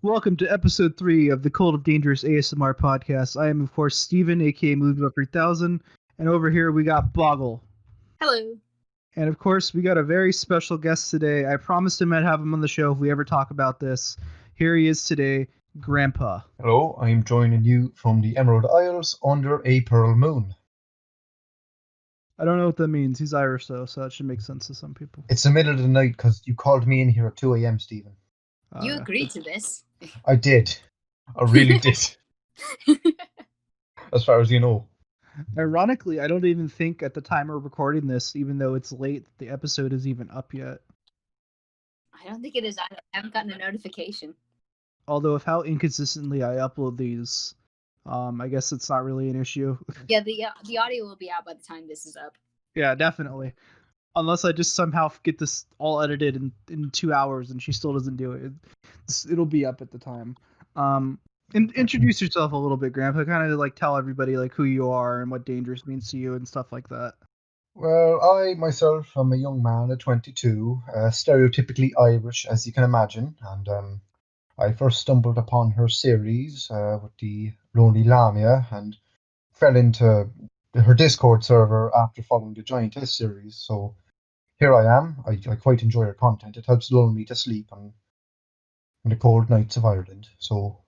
Welcome to episode 3 of the Cult of Dangerous ASMR podcast. I am, of course, Steven, aka Moviebuff 3000, and over here we got Boggle. Hello. And of course, we got a very special guest today. I promised him I'd have him on the show if we ever talk about this. Here he is today, Grandpa. Hello, I'm joining you from the Emerald Isles under a pearl moon. I don't know what that means. He's Irish, though, so that should make sense to some people. It's the middle of the night because you called me in here at 2 a.m., Stephen. You agreed to this. I did. I really did. As far as you know. Ironically, I don't even think at the time we're recording this, even though it's late, the episode is even up yet. I don't think it is either. I haven't gotten a notification. Although of how inconsistently I upload these, I guess it's not really an issue. Yeah, the audio will be out by the time this is up. Yeah, definitely. Unless I just somehow get this all edited in 2 hours and she still doesn't do it. It'll be up at the time. Introduce yourself a little bit, Grandpa. Kind of like tell everybody like who you are and what dangerous means to you and stuff like that. Well, I myself am a young man at 22, stereotypically Irish, as you can imagine, and I first stumbled upon her series with the Lonely Lamia and fell into her Discord server after following the Giantess series. So here I am. I quite enjoy her content. It helps lull me to sleep on the cold nights of Ireland. So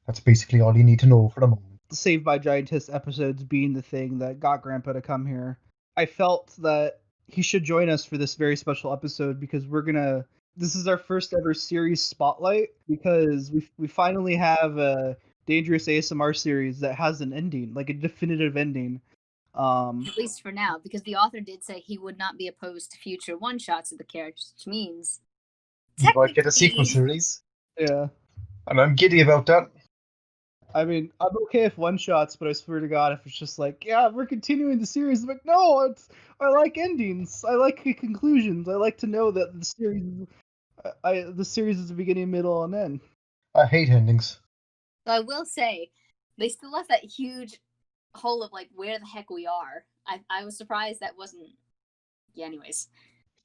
that's basically all you need to know for the moment. The Saved by Giantess episodes being the thing that got Grandpa to come here. I felt that he should join us for this very special episode because this is our first ever series spotlight because we finally have a Dangerous ASMR series that has an ending, like a definitive ending. At least for now, because the author did say he would not be opposed to future one-shots of the characters, which means you might get a sequel series. Yeah. And I'm giddy about that. I mean, I'm okay with one-shots, but I swear to God, if it's just like, yeah, we're continuing the series, I'm like, no, I like endings. I like conclusions. I like to know that the series is a beginning, middle, and end. I hate endings. So I will say, they still left that huge hole of like where the heck we are. I was surprised that wasn't. Yeah. Anyways.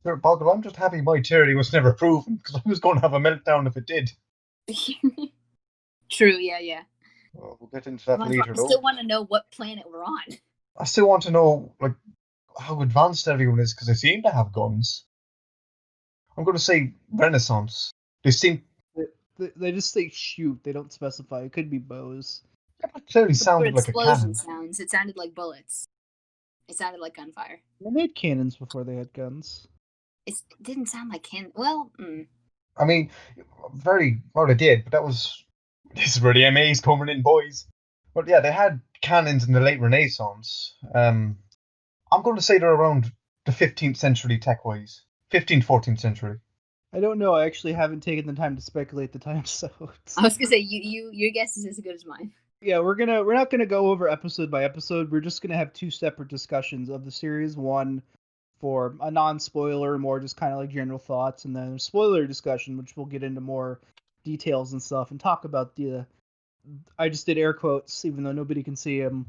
Sure, Boggle, I'm just happy my theory was never proven because I was going to have a meltdown if it did. True. Yeah. Well, we'll get into that later. I still want to know what planet we're on. I still want to know like how advanced everyone is because they seem to have guns. I'm going to say Renaissance. They seem. They just say shoot. They don't specify. It could be bows. It clearly sounded like a cannon. Explosion sounds. It sounded like bullets. It sounded like gunfire. They made cannons before they had guns. It didn't sound like cannon. Well, I mean, very well they did, but this is where the MA's coming in, boys. But yeah, they had cannons in the late Renaissance. I'm going to say they're around the 15th century tech-wise. 15th, 14th century. I don't know. I actually haven't taken the time to speculate the time, so. I was gonna say your guess is as good as mine. Yeah, we're not gonna go over episode by episode. We're just gonna have 2 separate discussions of the series. One for a non-spoiler, more just kind of like general thoughts, and then a spoiler discussion, which we'll get into more details and stuff and talk about I just did air quotes, even though nobody can see them,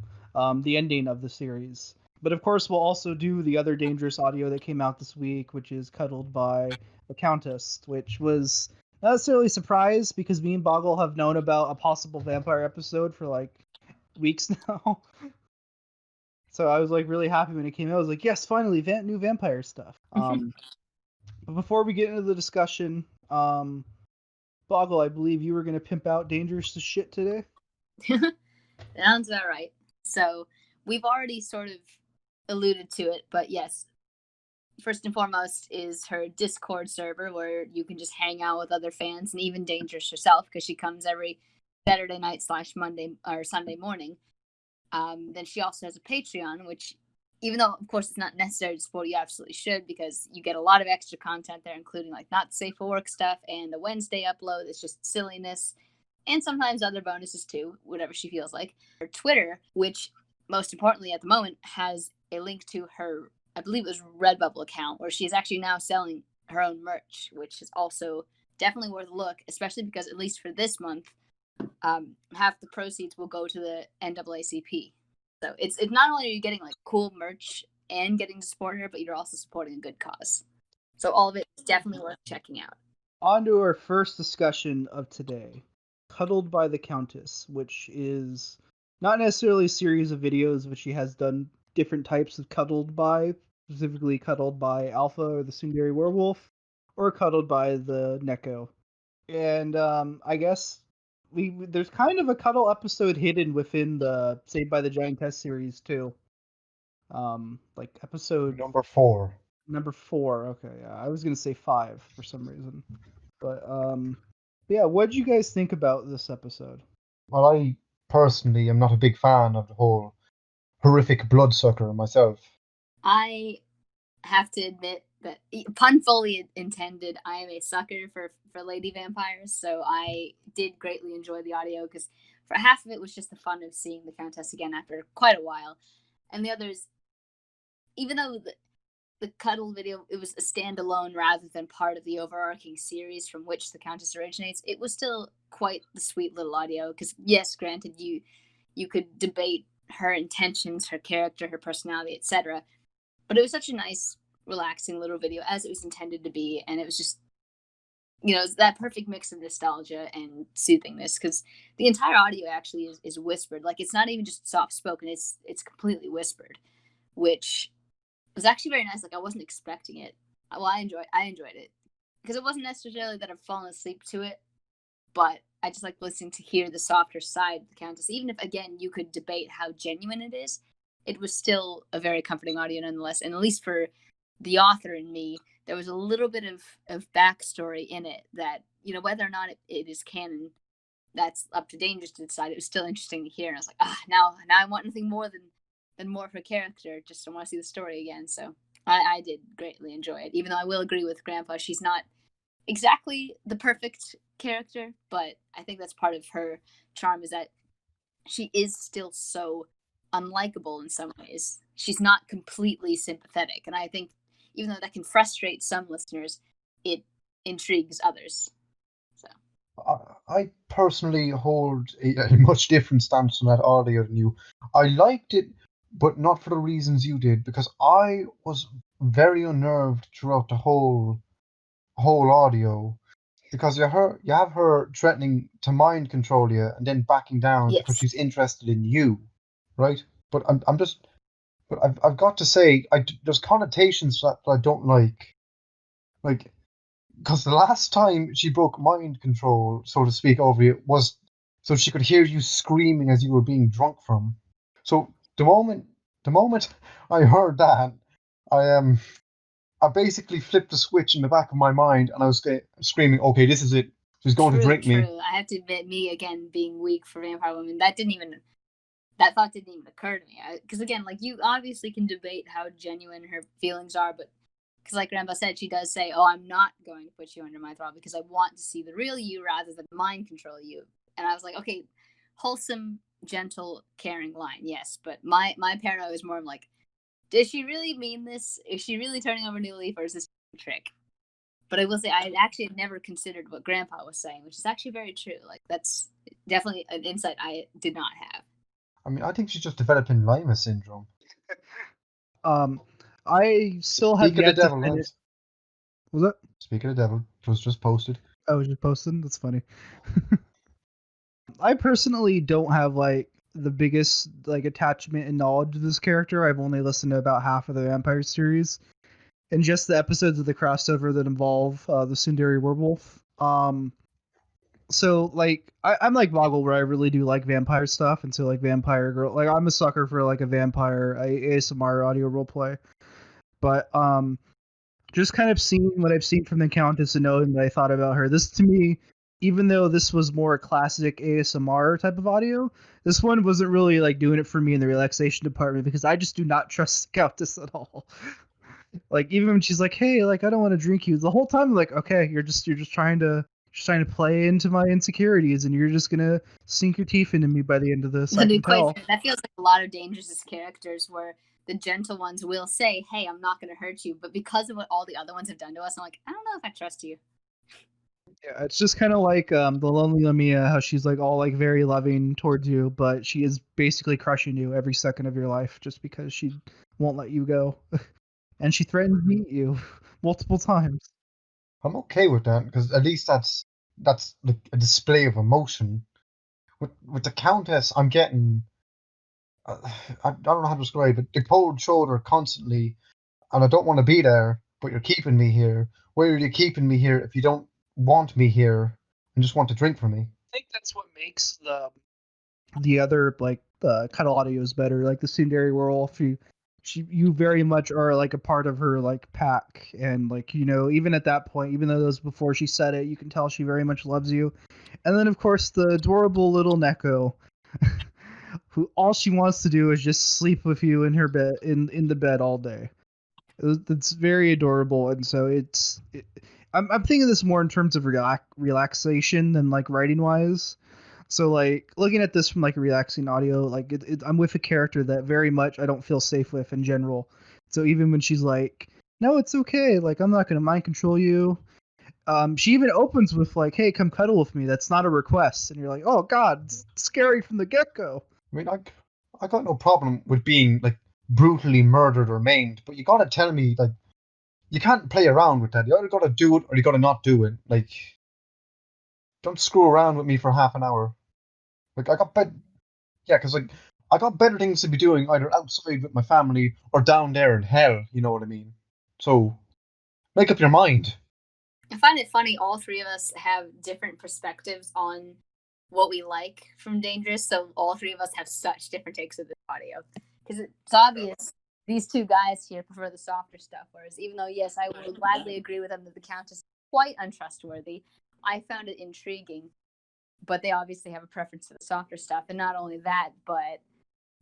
the ending of the series. But of course, we'll also do the other dangerous audio that came out this week, which is Cuddled by the Countess, which was not necessarily a surprise because me and Boggle have known about a possible vampire episode for like weeks now. So I was like really happy when it came out. I was like, yes, finally, new vampire stuff. But before we get into the discussion, Boggle, I believe you were going to pimp out Dangerous as shit today. Sounds about right. So we've already sort of alluded to it, but yes, first and foremost is her Discord server where you can just hang out with other fans and even Dangerous herself because she comes every Saturday night / Monday or Sunday morning. Then she also has a Patreon, which even though of course it's not necessary to support, you absolutely should because you get a lot of extra content there, including like not safe for work stuff and the Wednesday upload. It's just silliness and sometimes other bonuses too, whatever she feels like. Her Twitter, which most importantly at the moment has a link to her, I believe it was Redbubble account, where she's actually now selling her own merch, which is also definitely worth a look, especially because at least for this month, half the proceeds will go to the NAACP. So it's not only are you getting like cool merch and getting to support her, but you're also supporting a good cause. So all of it is definitely worth checking out. On to our first discussion of today, Cuddled by the Countess, which is not necessarily a series of videos, but she has done different types of Cuddled by, specifically Cuddled by Alpha or the Tsundere Werewolf, or Cuddled by the Neko. And I guess there's kind of a cuddle episode hidden within the Saved by the Giantess series too. Like episode Number 4. number 4. Okay, yeah, I was gonna say 5 for some reason, but yeah. What did you guys think about this episode? Well, I personally am not a big fan of the whole horrific bloodsucker myself. I have to admit that, pun fully intended, I am a sucker for lady vampires, so I did greatly enjoy the audio because for half of it was just the fun of seeing the Countess again after quite a while, and the others, even though the cuddle video, it was a standalone rather than part of the overarching series from which the Countess originates, it was still quite the sweet little audio. Because yes, granted, you could debate her intentions, her character, her personality, etc., but it was such a nice, relaxing little video as it was intended to be, and it was just, it's that perfect mix of nostalgia and soothingness, because the entire audio actually is whispered. Like, it's not even just soft spoken; it's completely whispered, which was actually very nice. Like, I wasn't expecting it. Well, I enjoyed it because it wasn't necessarily that I've fallen asleep to it, but I just like listening to hear the softer side of the Countess. Even if, again, you could debate how genuine it is, it was still a very comforting audio nonetheless. And at least for the author and me, there was a little bit of backstory in it that, whether or not it is canon, that's up to Dangerous to decide. It was still interesting to hear, and I was like, now I want nothing more than more of her character. Just I want to see the story again. So I did greatly enjoy it, even though I will agree with Grandpa. She's not exactly the perfect character, but I think that's part of her charm, is that she is still so unlikable in some ways. She's not completely sympathetic, and I think even though that can frustrate some listeners, it intrigues others. So I personally hold a much different stance on that audio than you. I liked it, but not for the reasons you did, because I was very unnerved throughout the whole audio, because you have her threatening to mind control you and then backing down because yes, she's interested in you, right? But I've got to say, there's connotations that I don't like, because the last time she broke mind control, so to speak, over you was so she could hear you screaming as you were being drunk from. So the moment I heard that, I basically flipped the switch in the back of my mind, and I was screaming, "Okay, this is it. She's going to drink me." True. I have to admit, me again being weak for vampire women, that thought didn't even occur to me. Because again, like, you obviously can debate how genuine her feelings are, but because like Grandpa said, she does say, "Oh, I'm not going to put you under my thrall because I want to see the real you rather than mind control you." And I was like, okay, wholesome, gentle, caring line, yes. But my paranoia is more like, does she really mean this? Is she really turning over a new leaf, or is this a trick? But I will say, I actually had never considered what Grandpa was saying, which is actually very true. Like, that's definitely an insight I did not have. I mean, I think she's just developing Lima syndrome. I still have Speak of the yet to devil, finish. lads. Was that? Speak of the devil. It was just posted. I was just posting. That's funny. I personally don't have like the biggest like attachment and knowledge of this character. I've only listened to about half of the Vampire series, and just the episodes of the crossover that involve the Tsundere Werewolf. So like I'm like Boggle, where I really do like vampire stuff, and so like Vampire Girl, like I'm a sucker for like a vampire ASMR audio roleplay. But just kind of seeing what I've seen from the Countess and knowing what I thought about her, this to me, even though this was more classic ASMR type of audio, this one wasn't really like doing it for me in the relaxation department, because I just do not trust the Countess at all. Like, even when she's like, "Hey, like, I don't want to drink you," the whole time I'm like, okay, you're just trying to play into my insecurities, and you're just gonna sink your teeth into me by the end of this. I can tell. That feels like a lot of Dangerous characters, where the gentle ones will say, "Hey, I'm not going to hurt you," but because of what all the other ones have done to us, I'm like, I don't know if I trust you. Yeah, it's just kind of like the lonely Lamia, how she's like all like very loving towards you, but she is basically crushing you every second of your life just because she won't let you go, and she threatened to meet you multiple times. I'm okay with that because at least that's like a display of emotion. With the Countess, I'm getting I don't know how to describe it. The cold shoulder constantly, and I don't want to be there, but you're keeping me here. Why are you keeping me here if you don't want me here and just want to drink from me? I think that's what makes the other like cuddle audios better. Like the Sundari werewolf, you very much are like a part of her like pack, and like even at that point, even though that was before she said it, you can tell she very much loves you. And then of course the adorable little Neko, who all she wants to do is just sleep with you in her bed in the bed all day. It's very adorable, and so I'm thinking this more in terms of relaxation than like writing wise. So like looking at this from like a relaxing audio, like I'm with a character that very much I don't feel safe with in general. So even when she's like, "No, it's okay. Like I'm not gonna mind control you." She even opens with like, "Hey, come cuddle with me." That's not a request, and you're like, "Oh God, it's scary from the get go." I mean, I got no problem with being like brutally murdered or maimed, but you gotta tell me like you can't play around with that. You either gotta do it or you gotta not do it. Like, don't screw around with me for half an hour. Like, yeah, because like I got better things to be doing either outside with my family or down there in hell. You know what I mean? So make up your mind. I find it funny all three of us have different perspectives on what we like from Dangerous, so all three of us have such different takes of this audio. Because it's obvious these two guys here prefer the softer stuff, whereas even though, yes, I will gladly agree with them that the Countess is quite untrustworthy, I found it intriguing, but they obviously have a preference for the softer stuff. And not only that, but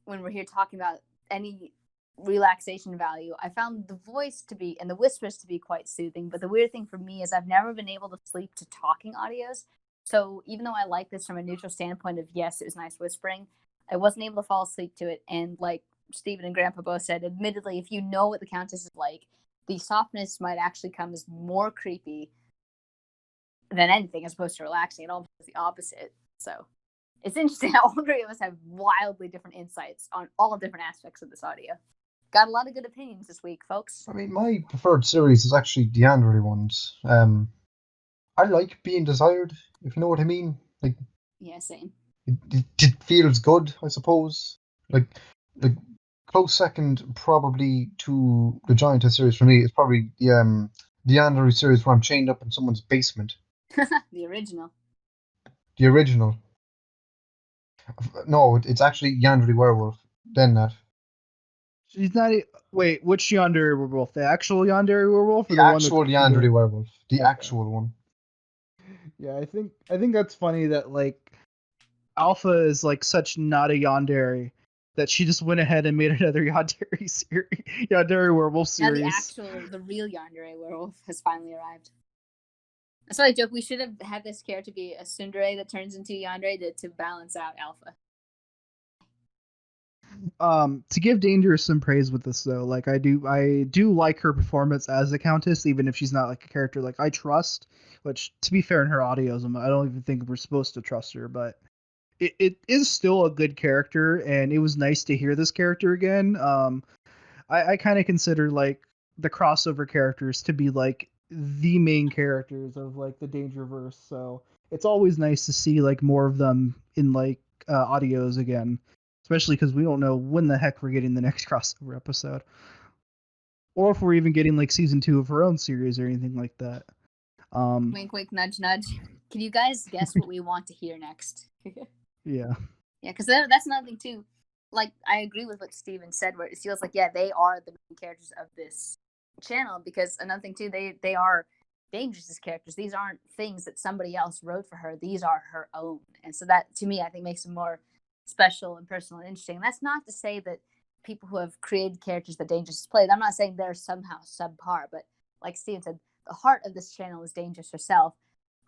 when we're here talking about any relaxation value, I found the voice to be and the whispers to be quite soothing. But the weird thing for me is I've never been able to sleep to talking audios. So even though I like this from a neutral standpoint of yes, it was nice whispering, I wasn't able to fall asleep to it. And like Stephen and Grandpa both said, admittedly, if you know what the Countess is like, the softness might actually come as more creepy than anything as opposed to relaxing. It almost is the opposite. So it's interesting how all three of us have wildly different insights on all different aspects of this audio. Got a lot of good opinions this week, folks. I mean, my preferred series is actually the Yandere ones. I like being desired, if you know what I mean. Like, yeah, same. It feels good, I suppose. Like close second probably to the Giantess series for me is probably the Yandere series where I'm chained up in someone's basement. The original. The original. No, it's actually Yandere Werewolf. Then that. She's not. Wait, which Yandere werewolf? The actual Yandere werewolf, or The the one actual that's Yandere Werewolf. The Okay. actual one. Yeah, I think that's funny that like Alpha is like such not a Yandere that she just went ahead and made another Yandere series, Yandere werewolf Now series. the real Yandere werewolf has finally arrived. That's why I joke we should have had this character be a tsundere that turns into Yandere to balance out Alpha. To give Dangerous some praise with this though, like I do like her performance as the Countess, even if she's not like a character like I trust. Which, to be fair, in her audios, I don't even think we're supposed to trust her, but it is still a good character, and it was nice to hear this character again. I kind of consider like the crossover characters to be like the main characters of like the Dangerverse, so it's always nice to see like more of them in like audios again, especially because we don't know when the heck we're getting the next crossover episode, or if we're even getting like season 2 of her own series or anything like that. Wink, wink, nudge, nudge. Can you guys guess what we want to hear next? Yeah. Yeah, because that's another thing too. Like, I agree with what Steven said, where it feels like, yeah, they are the main characters of this channel, because another thing too, they are Dangerous' characters. These aren't things that somebody else wrote for her. These are her own. And so that, to me, I think makes them more special and personal and interesting. And that's not to say that people who have created characters that Dangerous has played, I'm not saying they're somehow subpar, but like Steven said, the heart of this channel is Dangerous herself.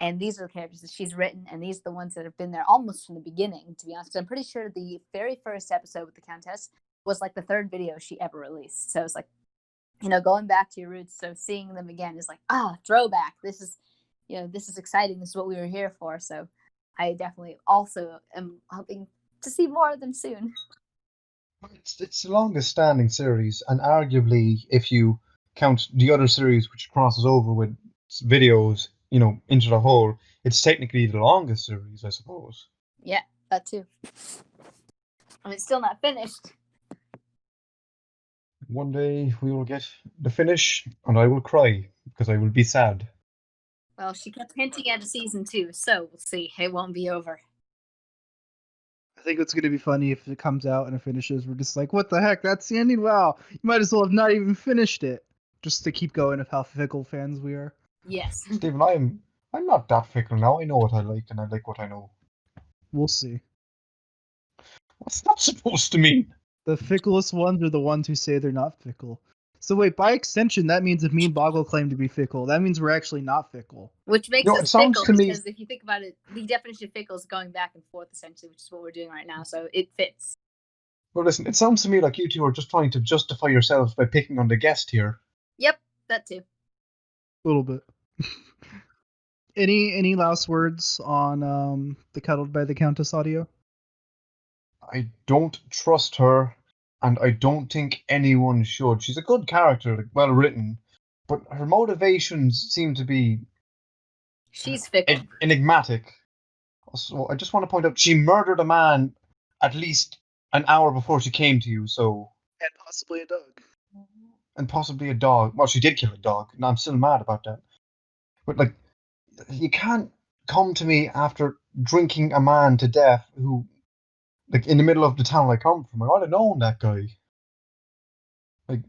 And these are the characters that she's written, and these are the ones that have been there almost from the beginning, to be honest. I'm pretty sure the very first episode with the Countess was like the third video she ever released. So it's like, going back to your roots. So seeing them again is like, throwback. This is, this is exciting. This is what we were here for. So I definitely also am hoping to see more of them soon. It's the longest standing series, and arguably, if you count the other series which crosses over with videos, into the whole, it's technically the longest series, I suppose. Yeah, that too. I mean, it's still not finished. One day we will get the finish, and I will cry because I will be sad. Well, she kept hinting at a season 2, so we'll see. It won't be over. I think it's gonna be funny if it comes out and it finishes. We're just like, what the heck? That's the ending. Wow, you might as well have not even finished it, just to keep going of how fickle fans we are. Yes. Stephen, I'm not that fickle now. I know what I like, and I like what I know. We'll see. What's that supposed to mean? The ficklest ones are the ones who say they're not fickle. So wait, by extension, that means if me and Boggle claim to be fickle, that means we're actually not fickle. Which makes No, it us sounds fickle to me- because if you think about it, the definition of fickle is going back and forth essentially, which is what we're doing right now. So it fits. Well, listen, it sounds to me like you two are just trying to justify yourselves by picking on the guest here. Yep, that too. A little bit. Any last words on the Cuddled by the Countess audio? I don't trust her, and I don't think anyone should. She's a good character, like, well written, but her motivations seem to be She's fickle. enigmatic. So I just want to point out she murdered a man at least an hour before she came to you, so. And possibly a dog. And possibly a dog. Well, she did kill a dog, and I'm still mad about that. But, like, you can't come to me after drinking a man to death who, like, in the middle of the town I come from. I ought to have known that guy. Like,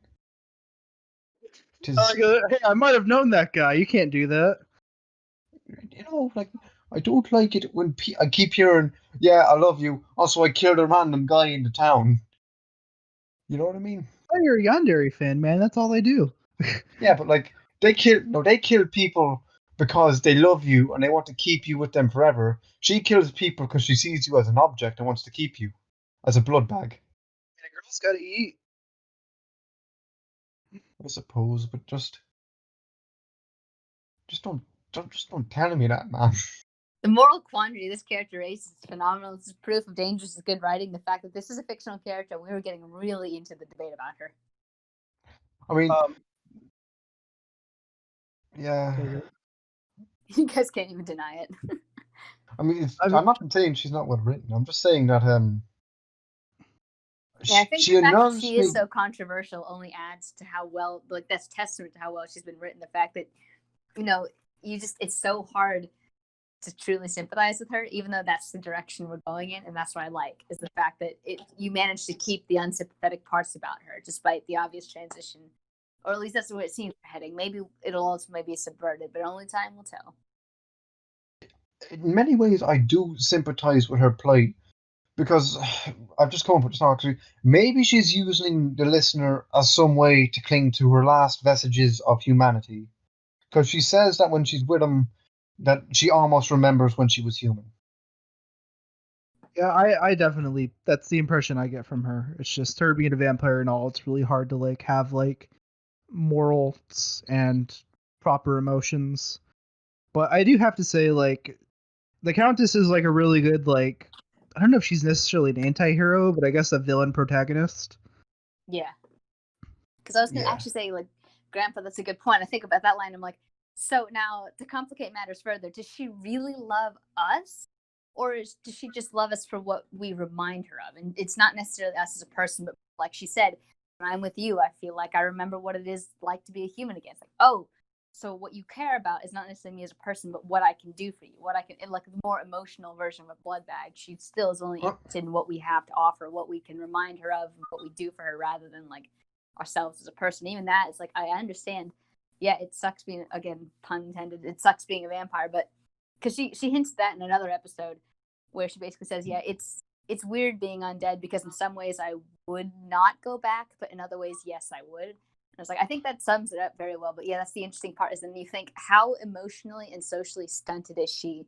Hey, I might have known that guy. You can't do that. Like, I don't like it when I keep hearing, yeah, I love you. Also, I killed a random guy in the town. You know what I mean? Oh, you're a Yandere fan, man. That's all they do. Yeah, but, like, they kill people because they love you and they want to keep you with them forever. She kills people because she sees you as an object and wants to keep you as a blood bag. And a girl's gotta eat. I suppose, but just don't tell me that, man. The moral quandary this character raises is phenomenal. This is proof of Dangerous' good writing. The fact that this is a fictional character, we were getting really into the debate about her. I mean, yeah. You guys can't even deny it. I mean, I'm not saying she's not well written. I'm just saying that Yeah, I think the fact that she is so controversial only adds to how well, like, that's testament to how well she's been written. The fact that, it's so hard to truly sympathize with her, even though that's the direction we're going in, and that's what I like, is the fact that you manage to keep the unsympathetic parts about her, despite the obvious transition, or at least that's the way it seems heading. Maybe it'll ultimately be subverted, but only time will tell. In many ways, I do sympathize with her plight, because I've just come up with this now, actually. Maybe she's using the listener as some way to cling to her last vestiges of humanity. Because she says that when she's with him, that she almost remembers when she was human. Yeah, I definitely, that's the impression I get from her. It's just her being a vampire and all, it's really hard to, like, have, like, morals and proper emotions. But I do have to say, like, the Countess is, like, a really good, like, I don't know if she's necessarily an anti-hero, but I guess a villain protagonist. Yeah. Because I was going to actually say, like, Grandpa, that's a good point. I think about that line, I'm like, so now, to complicate matters further, does she really love us? Or does she just love us for what we remind her of? And it's not necessarily us as a person, but like she said, when I'm with you, I feel like I remember what it is like to be a human again. It's like, oh, so what you care about is not necessarily me as a person, but what I can do for you. What I can, like a more emotional version of a blood bag. She still is only interested in what we have to offer, what we can remind her of, what we do for her, rather than like ourselves as a person. Even that is like, I understand. Yeah, it sucks being, again, pun intended, it sucks being a vampire, but because she hints that in another episode where she basically says, yeah, it's weird being undead because in some ways I would not go back, but in other ways, yes, I would. And I was like, I think that sums it up very well. But yeah, that's the interesting part, is then you think, how emotionally and socially stunted is she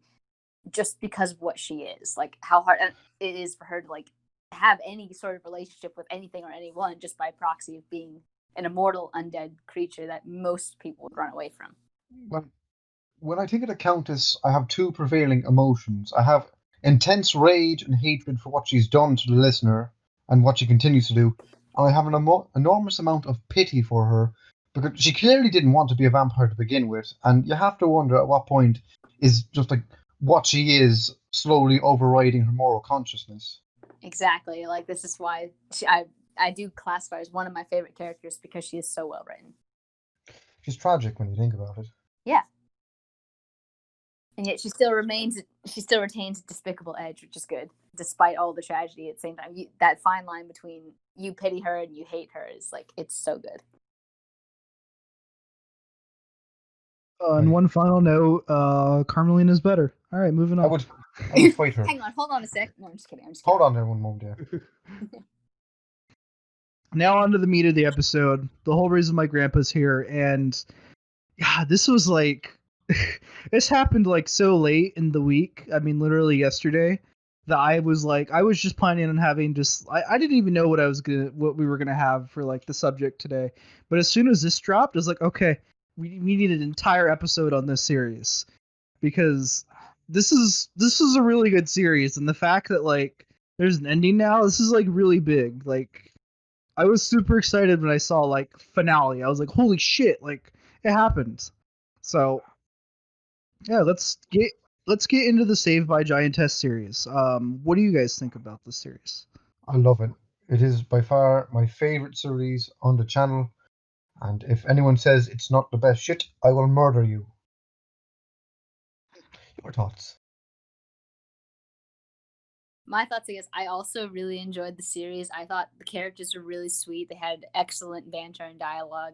just because of what she is? Like, how hard it is for her to, like, have any sort of relationship with anything or anyone just by proxy of being an immortal undead creature that most people would run away from. When I think of the Countess, I have two prevailing emotions. I have intense rage and hatred for what she's done to the listener and what she continues to do. And I have an enormous amount of pity for her Because she clearly didn't want to be a vampire to begin with, and you have to wonder at what point is just like what she is slowly overriding her moral consciousness. Exactly. Like, this is why I do classify her as one of my favorite characters, because she is so well written. She's tragic when you think about it. Yeah. And yet she still retains a despicable edge, which is good, despite all the tragedy. At the same time, that fine line between you pity her and you hate her is like, it's so good. And one final note, Carmelina's better. All right, moving on. I would fight her. Hang on, hold on a sec. No, I'm just kidding. Hold on there one moment, yeah. Now on to the meat of the episode. The whole reason my grandpa's here, and yeah, this was like, this happened like so late in the week. I mean, literally yesterday. That I was just planning on having I didn't even know what we were gonna have for like the subject today. But as soon as this dropped, I was like, okay, we need an entire episode on this series, because this is a really good series, and the fact that like there's an ending now, this is like really big. Like, I was super excited when I saw like finale. I was like, holy shit, like it happened. So yeah, let's get into the Saved by Giantess series. What do you guys think about this series? I love it. It is by far my favorite series on the channel, and if anyone says it's not the best shit, I will murder you. Your thoughts? My thoughts, I guess, I also really enjoyed the series. I thought the characters were really sweet. They had excellent banter and dialogue.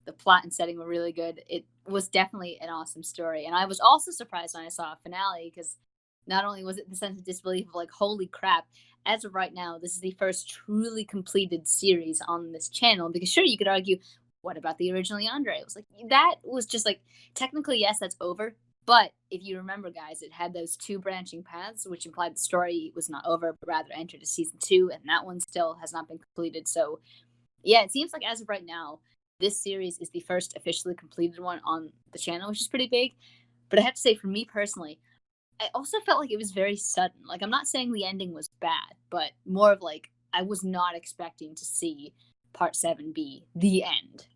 The plot and setting were really good. It was definitely an awesome story. And I was also surprised when I saw a finale, because not only was it the sense of disbelief of like, holy crap, as of right now, this is the first truly completed series on this channel. Because sure, you could argue, what about the original Yandere? It was like, that was just like, technically, yes, that's over. But if you remember, guys, it had those two branching paths, which implied the story was not over, but rather entered a season 2, and that one still has not been completed. So, yeah, it seems like as of right now, this series is the first officially completed one on the channel, which is pretty big. But I have to say, for me personally, I also felt like it was very sudden. Like, I'm not saying the ending was bad, but more of like, I was not expecting to see part 7 be the end.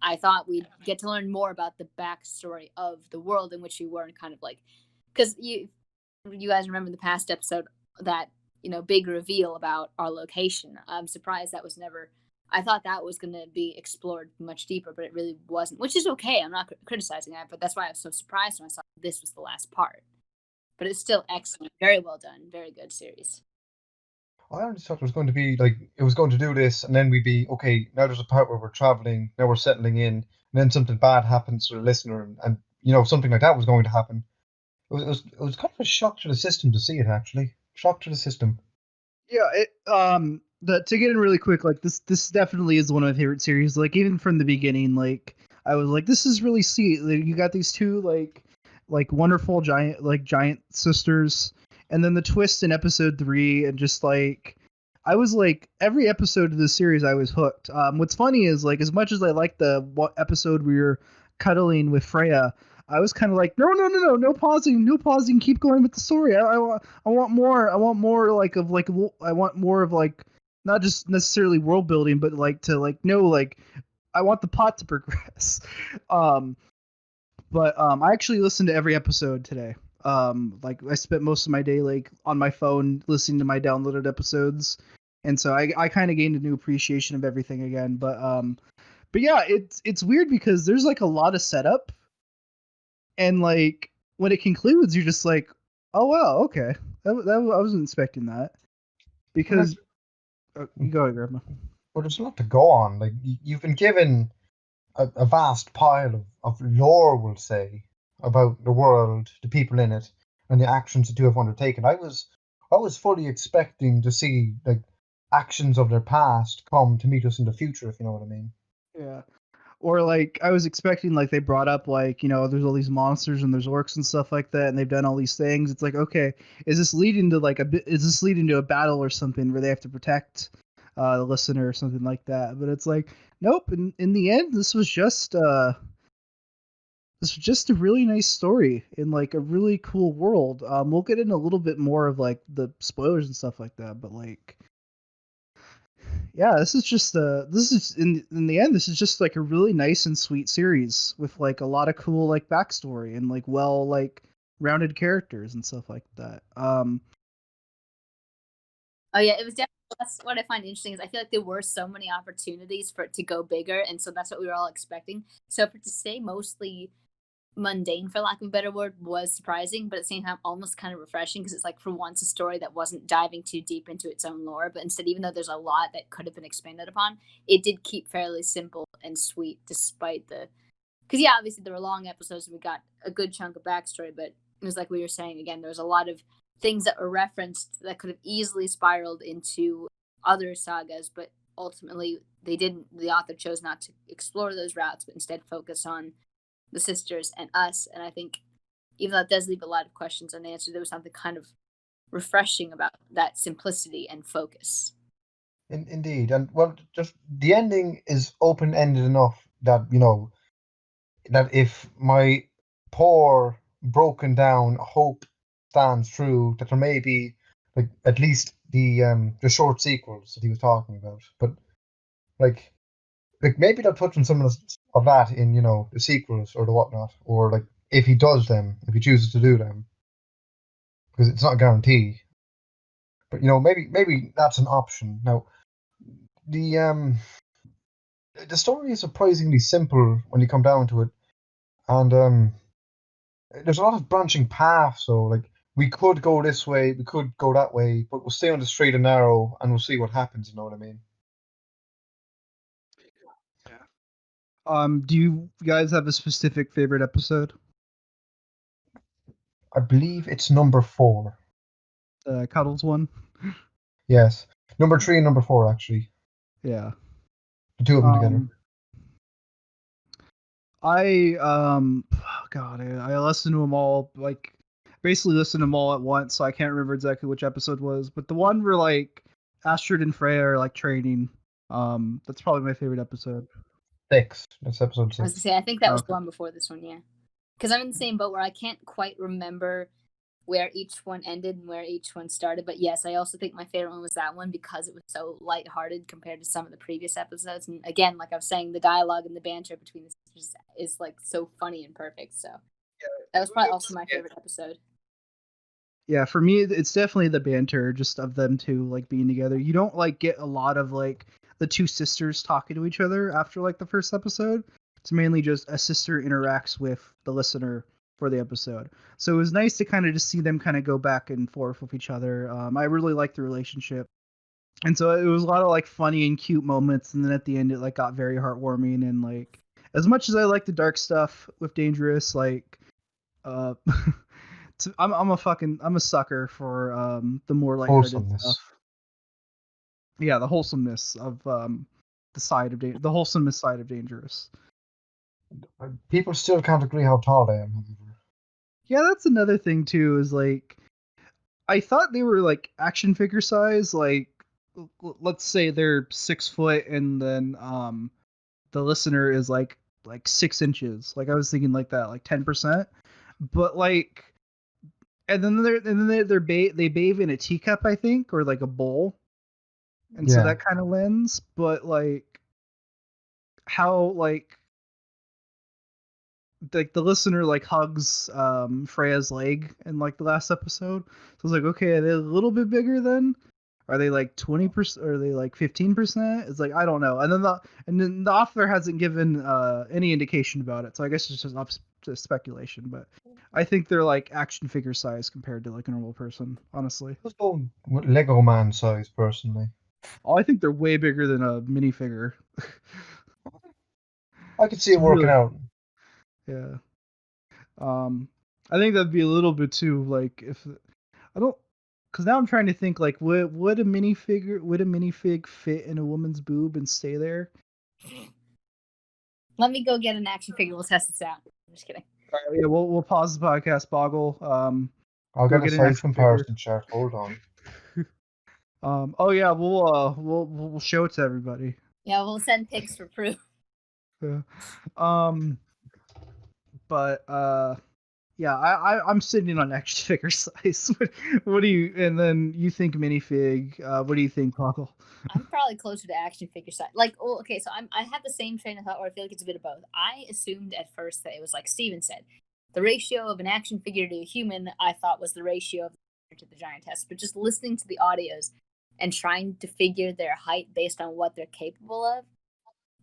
I thought we'd get to learn more about the backstory of the world in which we were, and kind of like, because you guys remember the past episode, that, you know, big reveal about our location. I'm surprised that was never. I thought that was going to be explored much deeper, but it really wasn't, which is okay. I'm not criticizing that, but that's why I was so surprised when I saw this was the last part. But it's still excellent, very well done, very good series. I always thought it was going to be like it was going to do this, and then we'd be okay. Now there's a part where we're traveling. Now we're settling in, and then something bad happens to the listener, and you know something like that was going to happen. It was kind of a shock to the system to see it. Actually, shock to the system. Yeah, to get in really quick, like this definitely is one of my favorite series. Like, even from the beginning, like I was like, this is really sweet. Like, you got these two like wonderful giant sisters, and then the twist in episode 3, and just like I was like, every episode of this series I was hooked. What's funny is, like, as much as I like the episode we were cuddling with Freya, I was kind of like, no pausing, keep going with the story. I want more. I want more I want more of like, not just necessarily world building, but like to like know, like, I want the plot to progress. But I actually listened to every episode today. Like, I spent most of my day like on my phone listening to my downloaded episodes, and so I kind of gained a new appreciation of everything again. But yeah, it's weird because there's like a lot of setup, and like when it concludes, you're just like, oh wow, okay, that I wasn't expecting that, because you go ahead, Grandma. Well, there's a lot to go on. Like you've been given a vast pile of lore, we'll say, about the world, the people in it, and the actions the two have undertaken. I was fully expecting to see like actions of their past come to meet us in the future, if you know what I mean. Yeah. Or like I was expecting, like, they brought up, like, you know, there's all these monsters and there's orcs and stuff like that, and they've done all these things. It's like, okay, is this leading to a battle or something where they have to protect the listener or something like that? But it's like, nope. In the end, this was just a really nice story in like a really cool world. We'll get in a little bit more of like the spoilers and stuff like that, but like, Yeah, this is in the end, this is just like a really nice and sweet series with like a lot of cool like backstory and like rounded characters and stuff like that. Oh yeah, it was definitely, that's what I find interesting is I feel like there were so many opportunities for it to go bigger, and so that's what we were all expecting. So for it to stay mostly mundane, for lack of a better word, was surprising, but at the same time almost kind of refreshing because it's like for once a story that wasn't diving too deep into its own lore, but instead, even though there's a lot that could have been expanded upon, it did keep fairly simple and sweet despite the. Because yeah, obviously there were long episodes and we got a good chunk of backstory, but it was like we were saying again, there was a lot of things that were referenced that could have easily spiraled into other sagas, but ultimately they didn't. The author chose not to explore those routes, but instead focus on the sisters and us. And I think even though it does leave a lot of questions unanswered, there was something kind of refreshing about that simplicity and focus. Indeed, and well, just the ending is open-ended enough that that if my poor, broken down hope stands true, that there may be like at least the short sequels that he was talking about. But like maybe they'll touch on some of that in the sequels or the whatnot, or like if he does them, if he chooses to do them, because it's not a guarantee. But maybe that's an option. Now the the story is surprisingly simple when you come down to it, and there's a lot of branching paths. So like we could go this way, we could go that way, but we'll stay on the straight and narrow, and we'll see what happens. You know what I mean? Do you guys have a specific favorite episode? I believe it's number 4. The Cuddles one? Yes, number 3 and number 4 actually. Yeah. The two of them together. I listened to them all, like basically listened to them all at once, so I can't remember exactly which episode was, but the one where like Astrid and Freya are like training, that's probably my favorite episode. 6. That's episode 6. I was gonna say, I think that was Okay. the one before this one, yeah. Because I'm in the same boat where I can't quite remember where each one ended and where each one started. But yes, I also think my favorite one was that one because it was so lighthearted compared to some of the previous episodes. And again, like I was saying, the dialogue and the banter between the sisters is like so funny and perfect. So that was probably also my favorite episode. Yeah, for me, it's definitely the banter just of them two like being together. You don't like get a lot of like the two sisters talking to each other after like the first episode. It's mainly just a sister interacts with the listener for the episode. So it was nice to kind of just see them kind of go back and forth with each other. I really liked the relationship. And so it was a lot of like funny and cute moments, and then at the end it like got very heartwarming. And like as much as I like the dark stuff with Dangerous, like uh I'm a sucker for the more lighthearted stuff. Yeah, the wholesomeness of the wholesomeness side of Dangerous. People still can't agree how tall they am. Yeah, that's another thing too. Is like I thought they were like action figure size. Like let's say they're 6 foot, and then the listener is like 6 inches. Like I was thinking like that, like 10%. But like, and then they bathe in a teacup, I think, or like a bowl. And so that kind of lends, but like how like the listener like hugs Freya's leg in like the last episode. So I was like, okay, are they a little bit bigger then? Are they like 20%? Are they like 15%? It's like I don't know. And then the author hasn't given any indication about it. So I guess it's just up to speculation, but I think they're like action figure size compared to like a normal person, honestly. Let's go with Lego man size personally. Oh, I think they're way bigger than a minifigure. I could see it working out. Yeah. I think that'd be a little bit too like if I don't, because now I'm trying to think like would a minifig fit in a woman's boob and stay there? Let me go get an action figure. We'll test this out. I'm just kidding. All right, yeah, we'll pause the podcast, Boggle. I'll get a size comparison chart. Hold on. Oh yeah, we'll show it to everybody. Yeah, we'll send pics for proof. Yeah. But Yeah, I'm sitting on action figure size. What do you? And then you think minifig. What do you think, Boggle? I'm probably closer to action figure side. Like, oh, okay, so I have the same train of thought where I feel like it's a bit of both. I assumed at first that it was like Steven said, the ratio of an action figure to a human. I thought was the ratio of the to the giantess, but just listening to the audios and trying to figure their height based on what they're capable of,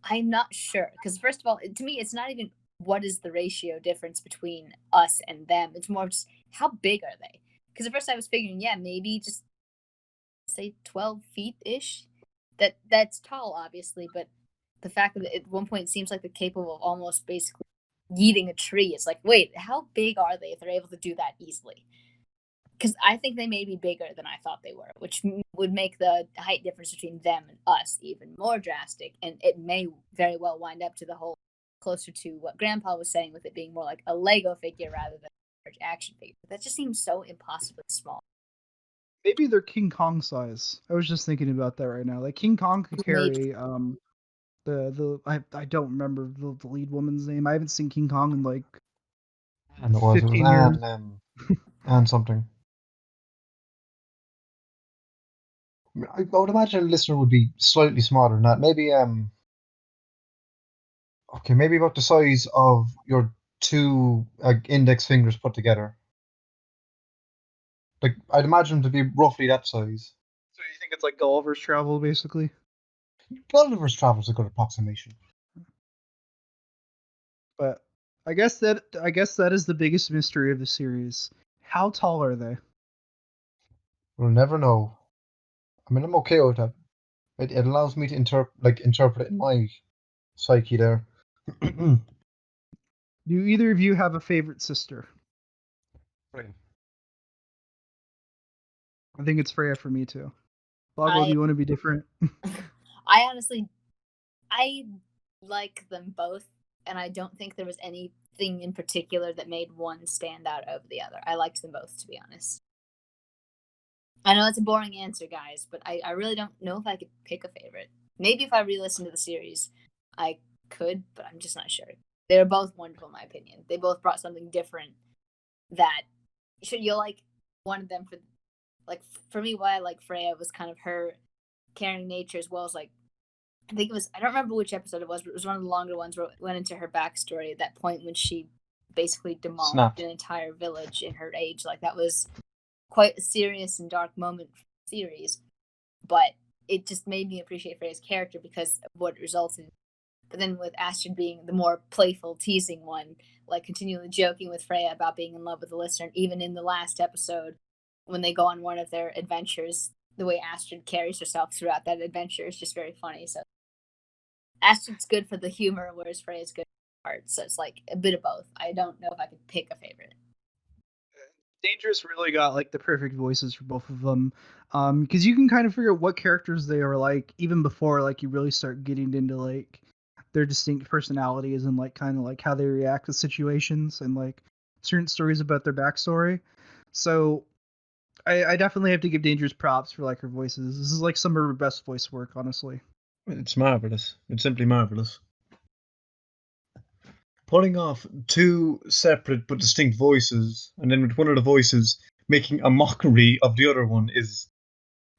I'm not sure. Because first of all, to me, it's not even what is the ratio difference between us and them. It's more just how big are they? Because at first I was figuring, yeah, maybe just say 12 feet ish. That's tall, obviously, but the fact that at one point it seems like they're capable of almost basically yeeting a tree. It's like, wait, how big are they if they're able to do that easily? Because I think they may be bigger than I thought they were, which would make the height difference between them and us even more drastic, and it may very well wind up to the whole closer to what Grandpa was saying, with it being more like a Lego figure rather than a large action figure. That just seems so impossibly small. Maybe they're King Kong size. I was just thinking about that right now. Like King Kong could carry I don't remember the lead woman's name. I haven't seen King Kong in like And it was 15 years. and something. I would imagine a listener would be slightly smaller than that. Maybe okay, maybe about the size of your two index fingers put together. Like I'd imagine them to be roughly that size. So you think it's like Gulliver's Travel, basically? Gulliver's Travel's a good approximation. But I guess that is the biggest mystery of the series. How tall are they? We'll never know. I mean, I'm okay with that. It allows me to interpret it in my psyche there. Do either of you have a favorite sister? Right. I think it's Freya for me too. Boggle, do you want to be different? I honestly, I like them both, and I don't think there was anything in particular that made one stand out over the other. I liked them both, to be honest. I know it's a boring answer, guys, but I really don't know if I could pick a favorite. Maybe if I re-listen to the series, I could, but I'm just not sure. They were both wonderful, in my opinion. They both brought something different that you'll like one of them for, like, for me, why I like Freya was kind of her caring nature, as well as, like, I think it was, I don't remember which episode it was, but it was one of the longer ones where it went into her backstory at that point when she basically demolished an entire village in her age. Like, that was quite a serious and dark moment for the series, but it just made me appreciate Freya's character because of what it resulted in. But then with Astrid being the more playful, teasing one, like continually joking with Freya about being in love with the listener, and even in the last episode, when they go on one of their adventures, the way Astrid carries herself throughout that adventure is just very funny. So Astrid's good for the humor, whereas Freya's good for the art. So it's like a bit of both. I don't know if I could pick a favorite. Dangerous really got like the perfect voices for both of them, because you can kind of figure out what characters they are like even before like you really start getting into like their distinct personalities and like kind of like how they react to situations and like certain stories about their backstory. So I definitely have to give Dangerous props for like her voices. This is like some of her best voice work, honestly. It's marvelous. It's simply marvelous. Pulling off two separate but distinct voices, and then with one of the voices making a mockery of the other one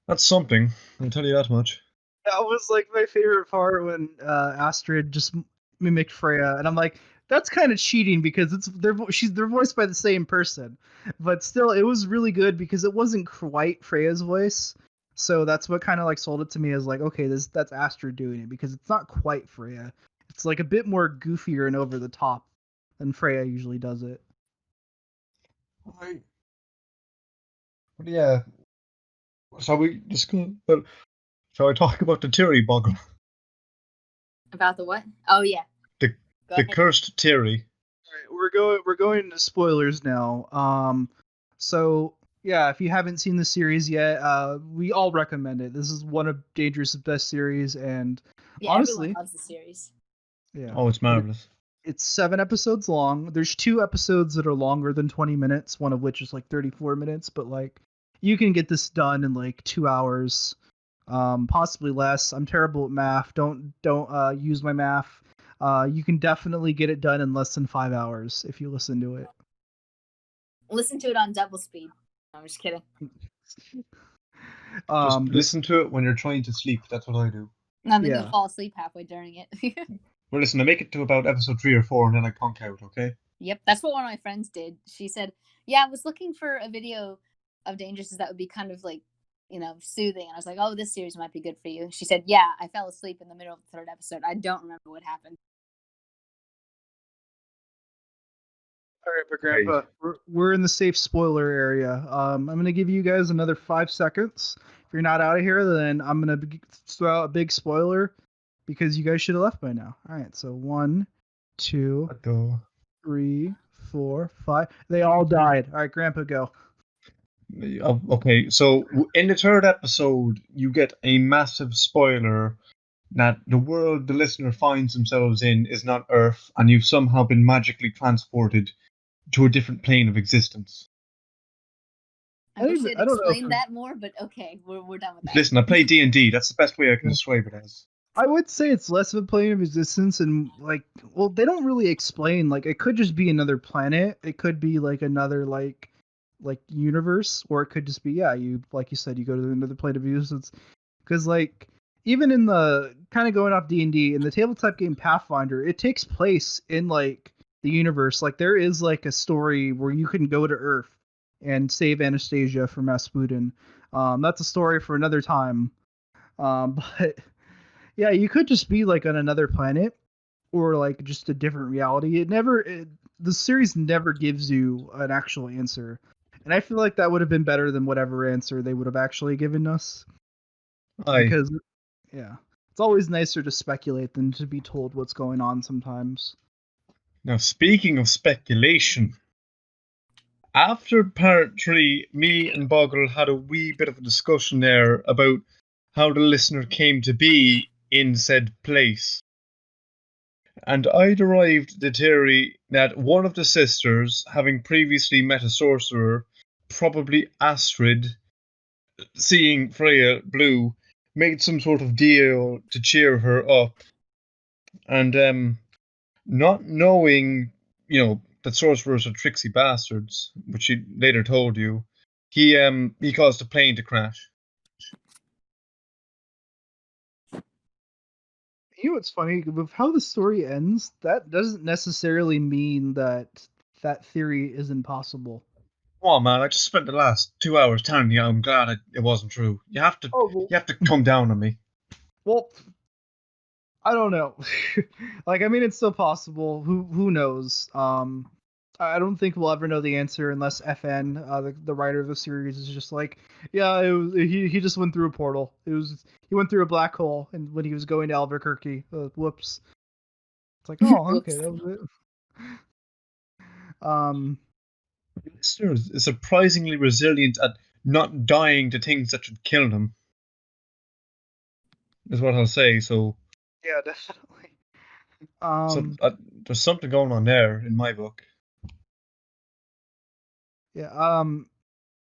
that's something. I'll tell you that much. That was like my favorite part when Astrid just mimicked Freya, and I'm like, that's kind of cheating because they're voiced by the same person, but still, it was really good because it wasn't quite Freya's voice, so that's what kind of like sold it to me as like, okay, that's Astrid doing it because it's not quite Freya. It's like a bit more goofier and over the top than Freya usually does it. Yeah. Shall we discuss? Well, shall I talk about the Terry Boggle? About the what? Oh yeah. The cursed Terry. All right, we're going into spoilers now. So yeah, if you haven't seen the series yet, we all recommend it. This is one of Dangerous' best series, and yeah, honestly, everyone loves the series. Yeah. Oh, it's marvelous. It's 7 episodes long. There's 2 episodes that are longer than 20 minutes, one of which is like 34 minutes, but like you can get this done in like 2 hours, possibly less. I'm terrible at math. Don't use my math. You can definitely get it done in less than 5 hours if you listen to it. Listen to it on double speed. No, I'm just kidding. Just listen to it when you're trying to sleep. That's what I do. And then you'll fall asleep halfway during it. Well, listen, I make it to about episode 3 or 4, and then I conk out, okay? Yep, that's what one of my friends did. She said, yeah, I was looking for a video of Dangerous that would be kind of like, soothing. And I was like, oh, this series might be good for you. She said, yeah, I fell asleep in the middle of the 3rd episode. I don't remember what happened. All right, but Grandpa, we're in the safe spoiler area. I'm going to give you guys another 5 seconds. If you're not out of here, then I'm going to throw out a big spoiler because you guys should have left by now. All right, so 1, 2, 3, 4, 5. They all died. All right, Grandpa, go. Okay, so in the 3rd episode, you get a massive spoiler that the world the listener finds themselves in is not Earth, and you've somehow been magically transported to a different plane of existence. I wish they'd explain that more, but okay, we're done with that. Listen, I play D&D. That's the best way I can describe it as. I would say it's less of a plane of existence, and they don't really explain. Like, it could just be another planet. It could be like another like universe, or it could just be you like you said, you go to another plane of existence. Because even in the kind of going off D&D in the tabletop game Pathfinder, it takes place in the universe. Like, there is a story where you can go to Earth and save Anastasia from Rasputin. That's a story for another time. But yeah, you could just be on another planet or just a different reality. The series never gives you an actual answer. And I feel like that would have been better than whatever answer they would have actually given us. Because, it's always nicer to speculate than to be told what's going on sometimes. Now, speaking of speculation, after part 3, me and Boggle had a wee bit of a discussion there about how the listener came to be in said place. And I derived the theory that one of the sisters, having previously met a sorcerer, probably Astrid, seeing Freya blue, made some sort of deal to cheer her up. And not knowing, that sorcerers are tricksy bastards, which he later told you, he caused the plane to crash. You know what's funny? With how the story ends, that doesn't necessarily mean that theory is impossible. Come on, man! I just spent the last 2 hours telling you I'm glad it wasn't true. You have to come down on me. Well, I don't know. It's still possible. Who knows? I don't think we'll ever know the answer unless FN, the writer of the series, is just he just went through a portal. He went through a black hole, and when he was going to Albuquerque, whoops. It's like, oh, okay, that was it. Listener is surprisingly resilient at not dying to things that should kill them. Is what I'll say. So yeah, definitely. There's something going on there in my book. Yeah.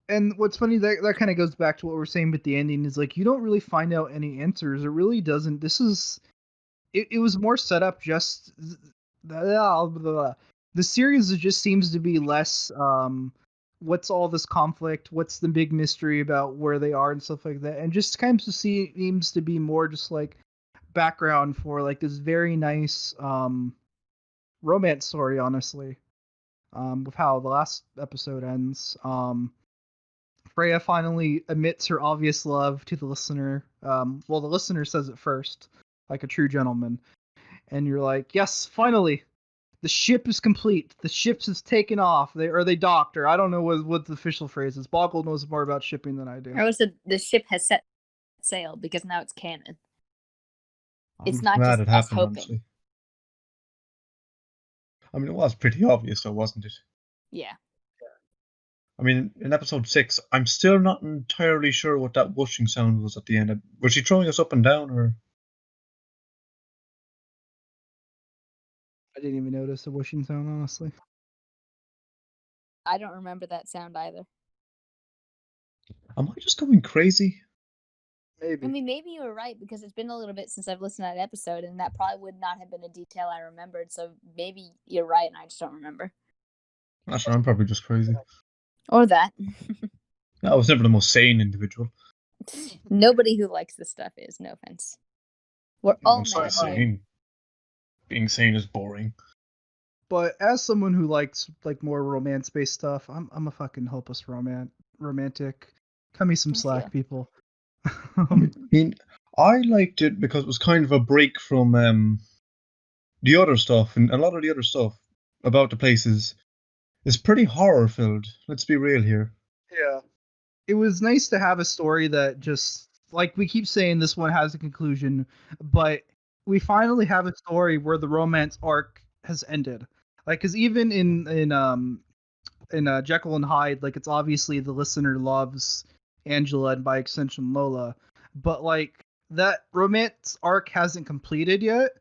And what's funny, that kind of goes back to what we're saying with the ending, is you don't really find out any answers. It really doesn't. It was more set up just the series just seems to be less what's all this conflict, what's the big mystery about where they are and stuff like that, and just kind of seems to be more just background for this very nice romance story, honestly. With how the last episode ends. Freya finally admits her obvious love to the listener. The listener says it first, like a true gentleman. And you're like, yes, finally, the ship is complete. The ship is taken off. They docked, or I don't know what the official phrase is. Boggle knows more about shipping than I do. I said the ship has set sail because now it's canon. It's not glad just it happened, hoping. Honestly. It was pretty obvious, though, wasn't it? Yeah. In episode 6, I'm still not entirely sure what that whooshing sound was at the end. Was she throwing us up and down, or? I didn't even notice the whooshing sound, honestly. I don't remember that sound either. Am I just going crazy? Maybe. Maybe you were right, because it's been a little bit since I've listened to that episode, and that probably would not have been a detail I remembered, so maybe you're right and I just don't remember. Actually, I'm probably just crazy. Or that. I was never the most sane individual. Nobody who likes this stuff is, no offense. We're all I'm mad here. sane. Being sane is boring. But as someone who likes like more romance-based stuff, I'm a fucking hopeless romantic. Cut me some slack, Yeah. people. I mean, I liked it because it was kind of a break from the other stuff, and a lot of the other stuff about the places is pretty horror-filled. Let's be real here. Yeah. It was nice to have a story that just, like we keep saying, this one has a conclusion, but we finally have a story where the romance arc has ended. Like, because even in Jekyll and Hyde, like, it's obviously the listener loves Angela and by extension Lola, but like that romance arc hasn't completed yet.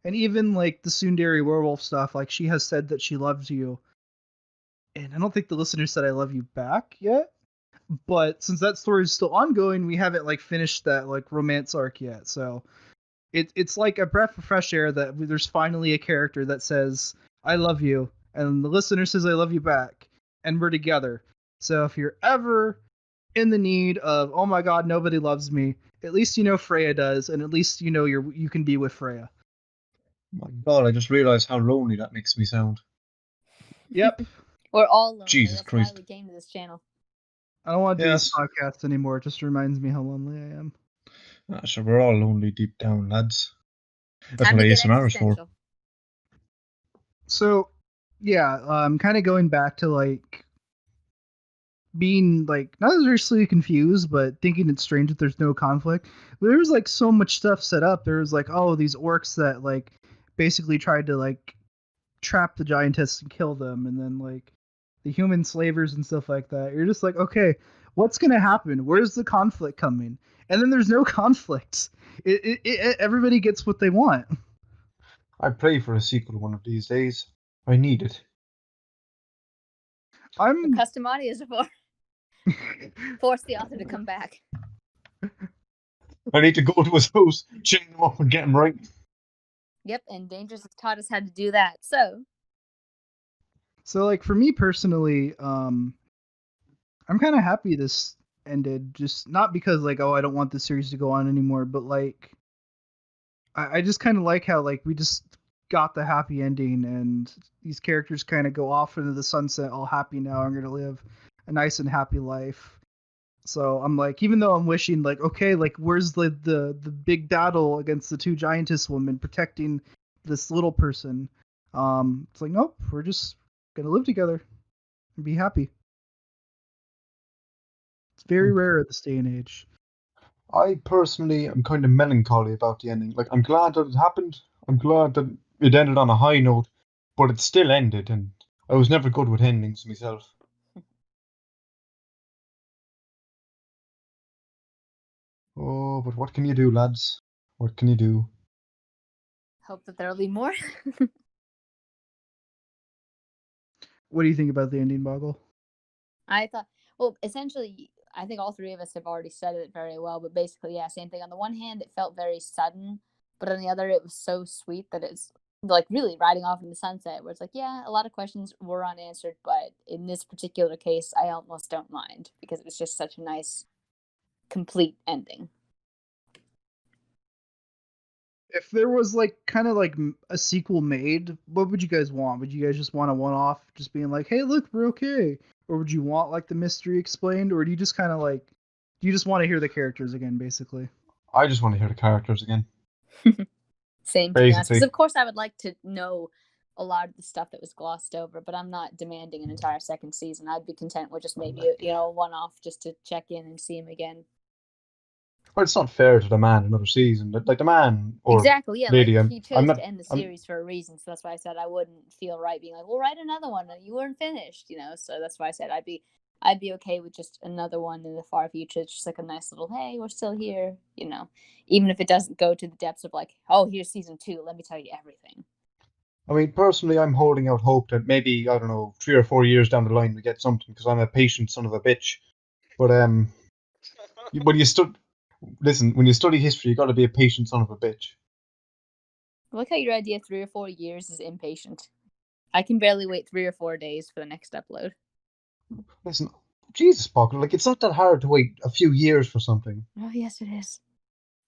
And even like the Tsundere werewolf stuff, like she has said that she loves you, and I don't think the listener said I love you back yet. But since that story is still ongoing, we haven't like finished that like romance arc yet. So it's like a breath of fresh air that there's finally a character that says I love you, and the listener says I love you back, and we're together. So if you're ever in the need of, oh my god, nobody loves me, at least you know Freya does, and at least you know you can be with Freya. My God, I just realized how lonely that makes me sound. Yep. We're all lonely. Jesus That's Christ. why we came to this channel. I don't want to do Yes. this podcast anymore. It just reminds me how lonely I am. So we're all lonely deep down, lads. That's Time what to get ASMR is for. existential. So, yeah, kind of going back to like being like not necessarily confused, but thinking it's strange that there's no conflict. There was like so much stuff set up. There was like, oh, these orcs that like basically tried to like trap the giantess and kill them, and then like the human slavers and stuff like that. You're just like, okay, what's gonna happen? Where's the conflict coming? And then there's no conflict. Everybody gets what they want. I pray for a sequel one of these days. I need it. I'm Custom audio is for. Force the author to come back. I need to go to his house, chain him up, and get him right. Yep, and Dangerous has taught us how to do that. So like for me personally, I'm kind of happy this ended. Just not because like, oh, I don't want the series to go on anymore, but like I just kind of like how like we just got the happy ending, and these characters kind of go off into the sunset all happy now. I'm gonna live a nice and happy life. So I'm like, even though I'm wishing like, okay, like where's the big battle against the two giantess women protecting this little person? It's like, nope, we're just gonna live together and be happy. It's very rare at this day and age. I personally am kind of melancholy about the ending. Like, I'm glad that it happened. I'm glad that it ended on a high note, but it still ended, and I was never good with endings myself. Oh, but what can you do, lads? What can you do? hope that there'll be more. What do you think about the ending, Boggle? I thought, well, essentially, I think all three of us have already said it very well, but basically, yeah, same thing. On the one hand, it felt very sudden, but on the other, it was so sweet that it's like really riding off in the sunset, where it's like, yeah, a lot of questions were unanswered, but in this particular case, I almost don't mind because it was just such a nice, complete ending. If there was like kind of like a sequel made, what would you guys want? Would you guys just want a one-off, just being like, "Hey, look, we're okay," or would you want like the mystery explained, or do you just kind of like, do you just want to hear the characters again, basically? I just want to hear the characters again. Same, to be honest. Because of course, I would like to know a lot of the stuff that was glossed over, but I'm not demanding an entire second season. I'd be content with just maybe a one-off just to check in and see him again. Well, it's not fair to the man another season. Like the man or exactly, yeah. lady, like he chose I'm not, to end the series for a reason, so that's why I said I wouldn't feel right being like, "Well, write another one," and you weren't finished, So that's why I said I'd be okay with just another one in the far future. It's just like a nice little, hey, we're still here, Even if it doesn't go to the depths of like, oh, here's season 2, let me tell you everything. I mean, personally, I'm holding out hope that maybe, I don't know, 3 or 4 years down the line we get something, because I'm a patient son of a bitch. But when you when you study history, you got to be a patient son of a bitch. I like how your idea of 3 or 4 years is impatient. I can barely wait 3 or 4 days for the next upload. Listen, Jesus, Boggle, like, it's not that hard to wait a few years for something. Oh, yes, it is.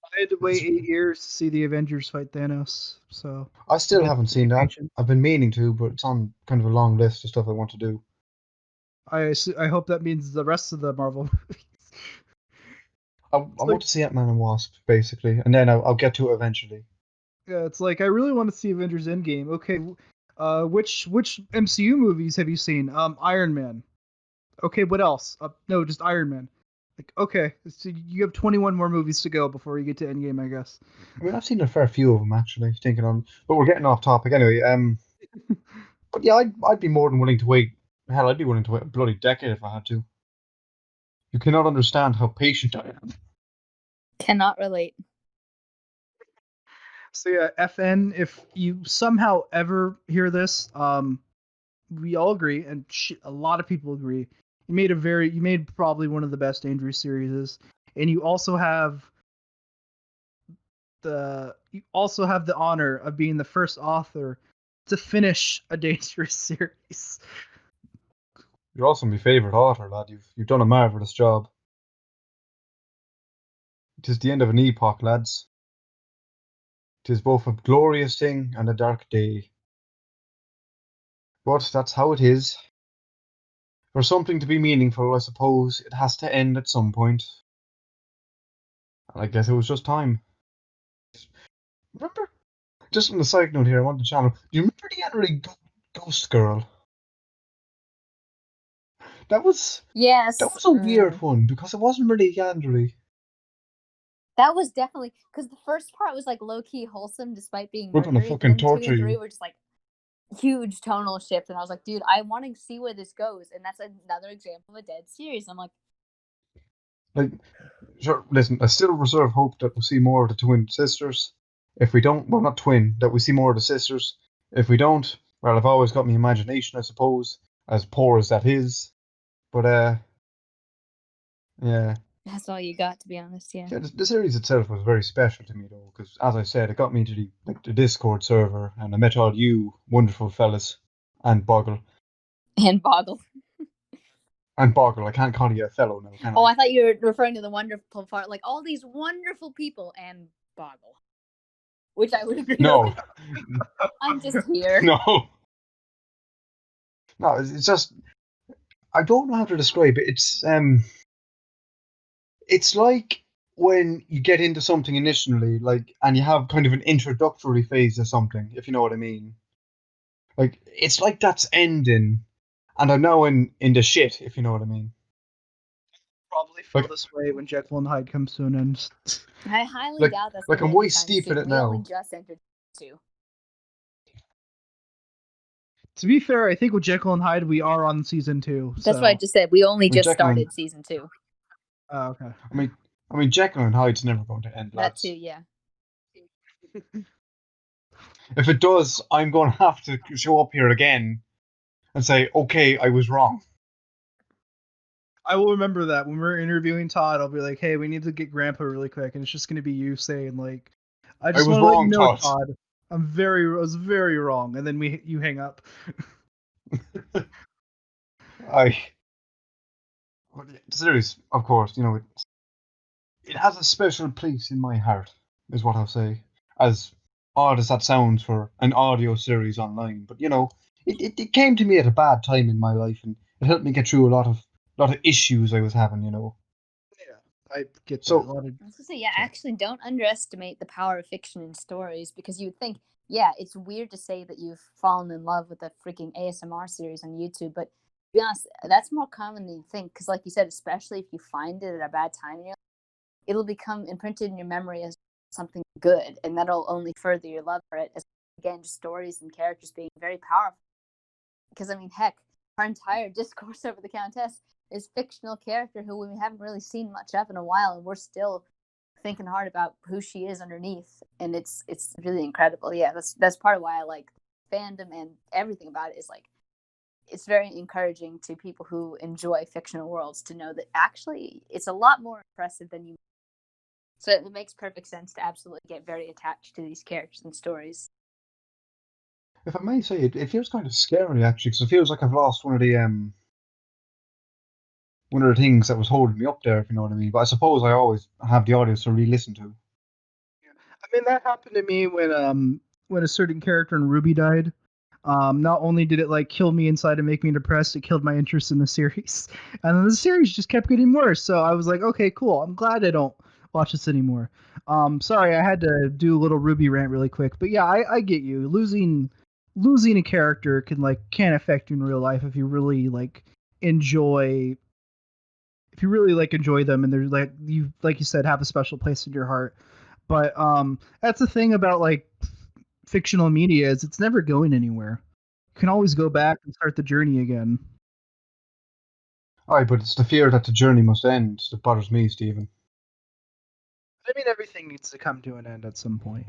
I had to wait 8 years to see the Avengers fight Thanos, so I still haven't seen that. patient. I've been meaning to, but it's on kind of a long list of stuff I want to do. I hope that means the rest of the Marvel movies. I want to see Ant-Man and Wasp, basically, and then I'll get to it eventually. Yeah, it's like I really want to see Avengers Endgame. Okay, which MCU movies have you seen? Iron Man. Okay, what else? No, just Iron Man. Like, okay, so you have 21 more movies to go before you get to Endgame, I guess. I mean, I've seen a fair few of them, actually, thinking on, but we're getting off topic anyway. But yeah, I'd be more than willing to wait. Hell, I'd be willing to wait a bloody decade if I had to. You cannot understand how patient I am. Cannot relate. So yeah, FN, if you somehow ever hear this, we all agree, and a lot of people agree. You made probably one of the best Dangerous series, and you also have the honor of being the first author to finish a Dangerous series. You're also my favourite author, lad. You've done a marvellous job. It is the end of an epoch, lads. It is both a glorious thing and a dark day. But that's how it is. For something to be meaningful, I suppose, it has to end at some point. And I guess it was just time. Remember, just on the side note here, I want to channel. Do you remember the Yandere Ghost Girl? That was a weird one because it wasn't really Yandere. That was definitely because the first part was like low key wholesome, despite being We're gonna murdery. fucking Then 2 torture and 3 you. were just like huge tonal shift, and I was like, dude, I want to see where this goes, and that's another example of a dead series. I'm like, Sure, listen, I still reserve hope that we'll see more of the twin sisters. If we don't, well, not twin, that we see more of the sisters. If we don't, well, I've always got my imagination, I suppose, as poor as that is. But, yeah. that's all you got, to be honest. Yeah. Yeah, the series itself was very special to me, though, because, as I said, it got me into the Discord server, and I met all you wonderful fellas, and Boggle. And Boggle. And Boggle, I can't call you a fellow now, can I? Oh, I thought you were referring to the wonderful part, like all these wonderful people and Boggle, which I would agree with. I'm just here. No, it's just, I don't know how to describe it. It's like when you get into something initially, like, and you have kind of an introductory phase of something, if you know what I mean. Like, it's like that's ending, and I'm now in the shit, if you know what I mean. Probably feel this way when Jekyll and Hyde comes to an end. I highly doubt that's like I'm waist deep in it now. We only just entered 2. To be fair, I think with Jekyll and Hyde we are on season 2. That's what I just said. We only just started season 2. Oh, okay. I mean, Jekyll and Hyde's never going to end. That too, yeah. If it does, I'm going to have to show up here again and say, okay, I was wrong. I will remember that when we're interviewing Todd. I'll be like, "Hey, we need to get Grandpa really quick," and it's just going to be you saying like, "I just want to let you know, Todd, I was very wrong," and then you hang up. The series, of course, you know, it has a special place in my heart, is what I'll say. As odd as that sounds for an audio series online, but you know, it came to me at a bad time in my life, and it helped me get through a lot of issues I was having, you know. Yeah, I get that. I was gonna say, yeah, actually, don't underestimate the power of fiction in stories, because you would think, yeah, it's weird to say that you've fallen in love with a freaking ASMR series on YouTube, but to be honest, that's more common than you think, because like you said, especially if you find it at a bad time in your life, it'll become imprinted in your memory as something good, and that'll only further your love for it, as again, just stories and characters being very powerful. Because, I mean, heck, our entire discourse over the Countess is fictional character who we haven't really seen much of in a while, and we're still thinking hard about who she is underneath, and it's really incredible. Yeah, that's part of why I like fandom, and everything about it is like, it's very encouraging to people who enjoy fictional worlds to know that actually it's a lot more impressive than you. So it makes perfect sense to absolutely get very attached to these characters and stories. If I may say, it feels kind of scary, actually, because it feels like I've lost one of the one of the things that was holding me up there, if you know what I mean. But I suppose I always have the audios to re-listen to. I mean, that happened to me when a certain character in Ruby died. Not only did it like kill me inside and make me depressed, it killed my interest in the series, and then the series just kept getting worse. So I was like, okay, cool. I'm glad I don't watch this anymore. Sorry, I had to do a little Ruby rant really quick, but yeah, I get you. Losing a character can affect you in real life if you really enjoy them, and they're like you said, have a special place in your heart. But that's the thing about fictional media is it's never going anywhere. You can always go back and start the journey again. Aye, but it's the fear that the journey must end that bothers me, Stephen. I mean, everything needs to come to an end at some point,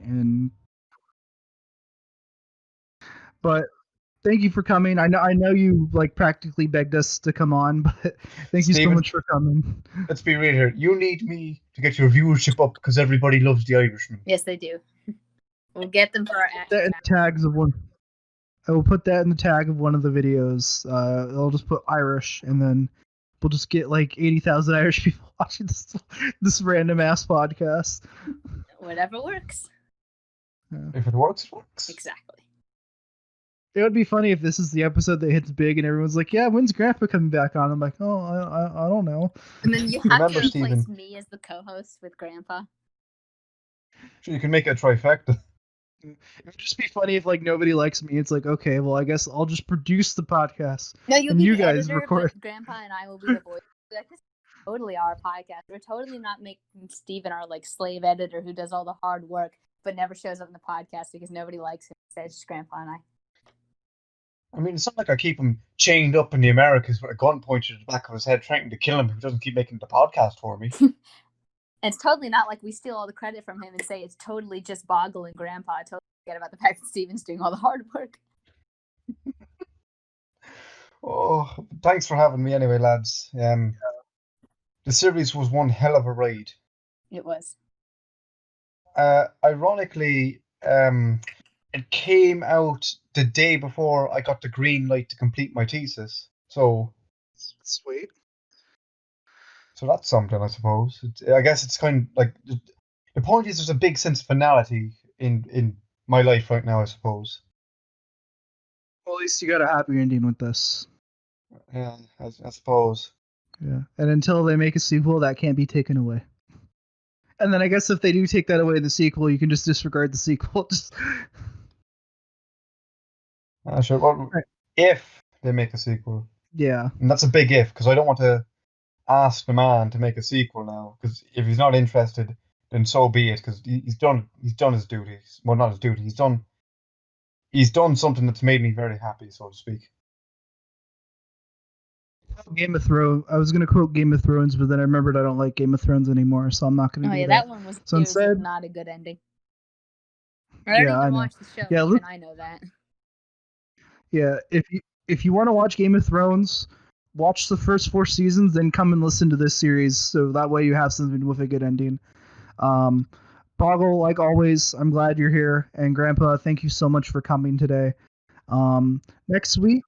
but thank you for coming. I know you practically begged us to come on, but thank you so Stephen, much for coming. Let's be real here. You need me to get your viewership up because everybody loves the Irishman. Yes, they do. We'll get them for our tags of one. I will put that in the tag of one of the videos. I'll just put Irish, and then we'll just get 80,000 Irish people watching this random ass podcast. Whatever works. Yeah. If it works, it works. Exactly. It would be funny if this is the episode that hits big and everyone's like, "Yeah, when's Grandpa coming back on?" I'm like, "Oh, I don't know." And then you have to replace Stephen, me as the co-host with Grandpa. Sure, you can make it a trifecta. It would just be funny if nobody likes me. It's like, okay, well, I guess I'll just produce the podcast. No, you'll and be you the guys editor, record. but Grandpa and I will be the voice. This is totally our podcast. We're totally not making Steven our slave editor who does all the hard work but never shows up in the podcast because nobody likes him. It's just Grandpa and I. I mean, it's not like I keep him chained up in the Americas with a gun pointed at the back of his head, threatening to kill him if he doesn't keep making the podcast for me. It's totally not like we steal all the credit from him and say it's totally just Boggle and Grandpa. I totally forget about the fact that Steven's doing all the hard work. Oh, thanks for having me anyway, lads. The series was one hell of a ride. It was. Ironically, it came out the day before I got the green light to complete my thesis. So sweet. So that's something, I suppose. I guess it's kind of the point is there's a big sense of finality in my life right now, I suppose. Well, at least you got a happy ending with this. Yeah, I suppose. Yeah, and until they make a sequel, that can't be taken away. And then I guess if they do take that away in the sequel, you can just disregard the sequel. Sure. Well, right. If they make a sequel. Yeah. And that's a big if, because I don't want to ask the man to make a sequel now, because if he's not interested, then so be it, because he's done his duty. Well, not his duty. He's done something that's made me very happy, so to speak. Game of Thrones. I was going to quote Game of Thrones, but then I remembered I don't like Game of Thrones anymore, so I'm not going to do that. That one was, so instead, was not a good ending. I don't even watch the show, even I know that. Yeah, if you want to watch Game of Thrones, watch the first 4 seasons, then come and listen to this series, so that way you have something with a good ending. Boggle, like always, I'm glad you're here, and Grandpa, thank you so much for coming today. Next week,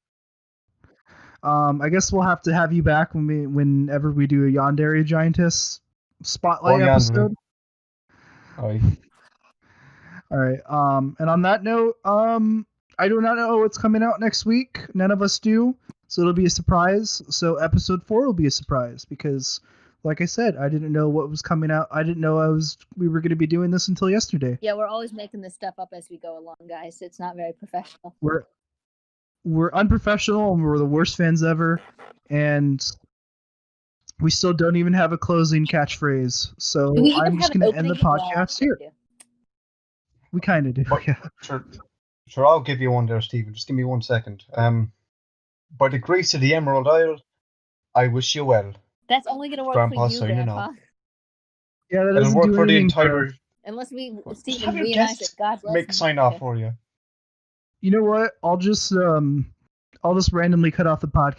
I guess we'll have to have you back whenever we do a Yandere Giantess spotlight episode. All right. And on that note, I do not know what's coming out next week. None of us do, so it'll be a surprise. So episode 4 will be a surprise because, like I said, I didn't know what was coming out. I didn't know we were going to be doing this until yesterday. Yeah, we're always making this stuff up as we go along, guys. It's not very professional. We're unprofessional and we're the worst fans ever, and we still don't even have a closing catchphrase. So I'm just going to end the podcast here. We kind of do. Yeah. Sure, I'll give you one there, Stephen. Just give me 1 second. By the grace of the Emerald Isle, I wish you well. That's only going to work for you, Grandpa. Yeah, that doesn't work do for the entire. Unless Stephen realizes God bless make sign off for you. You know what? I'll just randomly cut off the podcast